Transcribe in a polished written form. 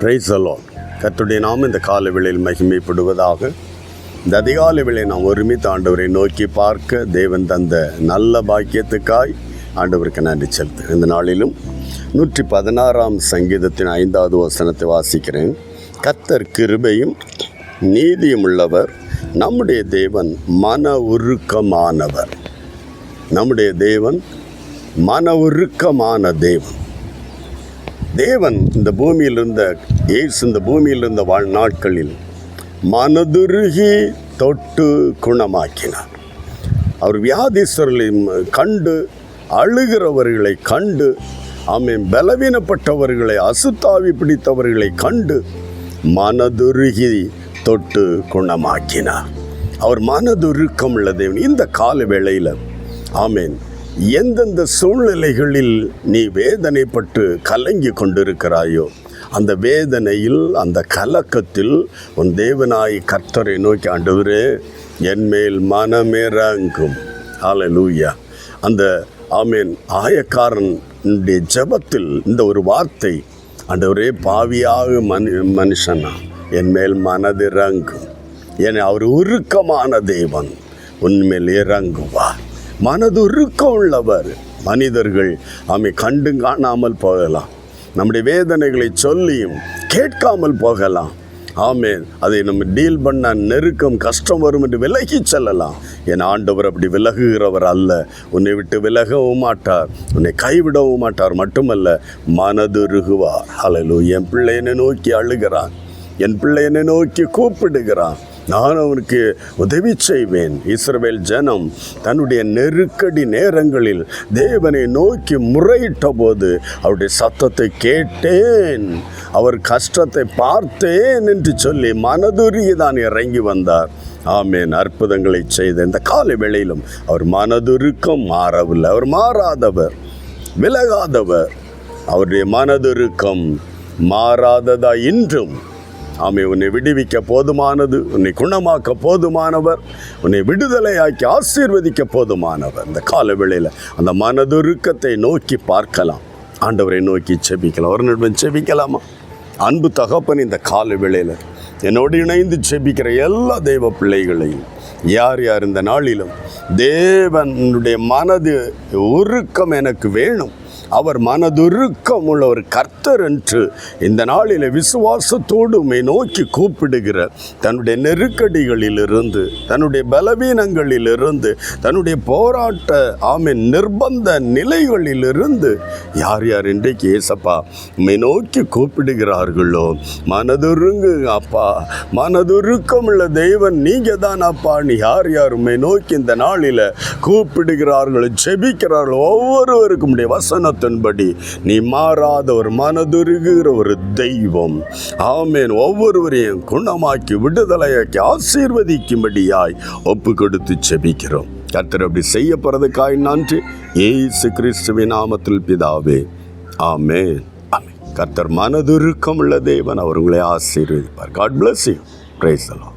Praise the Lord. கர்த்தருடைய நாமம் இந்த காலை வேளையில் மகிமைப்படுவதாக. இந்த அதிகாலை வேளையை நாம் ஒருமித்து ஆண்டவரை நோக்கி பார்க்க தேவன் தந்த நல்ல பாக்கியத்துக்காய் ஆண்டவருக்கு நன்றி செலுத்து. இந்த நாளிலும் 116 சங்கீதத்தின் 5வது வசனத்தை வாசிக்கிறேன். கர்த்தர் கிருபையும் நீதியும் உள்ளவர், நம்முடைய தேவன் மன உருக்கமானவர். நம்முடைய தேவன் மன உருக்கமான தேவன். தேவன் இந்த பூமியில் இருந்த இயேசு இந்த பூமியில் இருந்த வாழ்நாட்களில் மனதுருகி தொட்டு குணமாக்கினார். அவர் வியாதிஸ்வர்களை கண்டு, அழுகிறவர்களை கண்டு, பலவீனப்பட்டவர்களை, அசுத்தாவி பிடித்தவர்களை கண்டு மனதுருகி தொட்டு குணமாக்கினார். அவர் மனதுருக்கம் உள்ள தேவன். இந்த கால வேளையில் எந்தெந்த சூழ்நிலைகளில் நீ வேதனைப்பட்டு கலங்கி கொண்டிருக்கிறாயோ, அந்த வேதனையில், அந்த கலக்கத்தில் உன் தேவனாய் கர்த்தரை நோக்கி, ஆண்டவரே என் மேல் மனமிறங்கும். ஹல்லேலூயா. அந்த ஆயக்காரனுடைய ஜெபத்தில் இந்த ஒரு வார்த்தை, ஆண்டவரே பாவியாக மனுஷனா என் மேல் மனதிறங்கும். என அவர் உருக்கமான தேவன், உன்மேல் இறங்குவார். மனது உருக்கம் உள்ளவர். மனிதர்கள் கண்டு காணாமல் போகலாம், நம்முடைய வேதனைகளை சொல்லியும் கேட்காமல் போகலாம். அதை நம்ம டீல் பண்ண நெருக்கம், கஷ்டம் வரும் என்று விலகி செல்லலாம். என் ஆண்டவர் அப்படி விலகுகிறவர் அல்ல. உன்னை விட்டு விலகவும் மாட்டார், உன்னை கைவிடவும் மாட்டார். மட்டுமல்ல, மனதுருகுவார். ஹல்லேலூயா. என் பிள்ளை என்னை நோக்கி அழுகிறான், என் பிள்ளை என்னை நோக்கி கூப்பிடுகிறான், நான் அவனுக்கு உதவி செய்வேன். இஸ்ரவேல் ஜனம் தன்னுடைய நெருக்கடி நேரங்களில் தேவனை நோக்கி முறையிட்ட போது அவருடைய சத்தத்தை கேட்டேன், அவர் கஷ்டத்தை பார்த்தேன் என்று சொல்லி மனதுருகி தான் இறங்கி வந்தார். அற்புதங்களை செய்த இந்த காலை வேளையிலும் அவர் மனதுருக்கம் மாறவில்லை. அவர் மாறாதவர், விலகாதவர். அவருடைய மனதுருக்கம் மாறாததா இன்றும். உன்னை விடுவிக்க போதுமானது, உன்னை குணமாக்க போதுமானவர், உன்னை விடுதலையாக்கி ஆசீர்வதிக்க போதுமானவர். இந்த கால வேளையில் அந்த மனதுருக்கத்தை நோக்கி பார்க்கலாம், ஆண்டவரை நோக்கி செபிக்கலாம். ஒரு நிமிடம் செபிக்கலாமா? அன்பு தகப்பன், இந்த கால வேளையில் என்னோடு இணைந்து செபிக்கிற எல்லா தெய்வ பிள்ளைகளையும், யார் யார் இந்த நாளிலும் தேவனுடைய மனது உருக்கம் எனக்கு வேணும், அவர் மனதுருக்கம் உள்ள ஒரு கர்த்தர் என்று இந்த நாளில் விசுவாசத்தோடு உம்மை நோக்கி கூப்பிடுகிற, தன்னுடைய நெருக்கடிகளிலிருந்து, தன்னுடைய பலவீனங்களிலிருந்து, தன்னுடைய போராட்ட நிர்பந்த நிலைகளிலிருந்து யார் யார் இன்றைக்கு ஏசப்பா உம்மை நோக்கி கூப்பிடுகிறார்களோ, மனதுருங்கு அப்பா, மனதுருக்கம் உள்ள தெய்வன் நீங்கள் தான் அப்பா. நீ யார் யார் உம்மை நோக்கி இந்த நாளில் கூப்பிடுகிறார்களோ, ஜெபிக்கிறார்களோ, ஒவ்வொருவருக்கும் உடைய வசனத்தின்படி நீ மாறாத ஒரு மனதுருகிற ஒரு தெய்வம். ஒவ்வொருவரையும் குணமாக்கி விடுதலையாக்கி ஆசீர்வதிக்கும்படியாய் ஒப்பு கொடுத்து செபிக்கிறோம். கர்த்தர் அப்படி செய்ய போறதுக்காய் நன்றி. இயேசு கிறிஸ்துவின் நாமத்தில் பிதாவே, ஆமென். கர்த்தர் மனதுருக்கம் உள்ள தேவன். அவர் உங்களை ஆசீர்வதிப்பார். God bless you. Praise the Lord.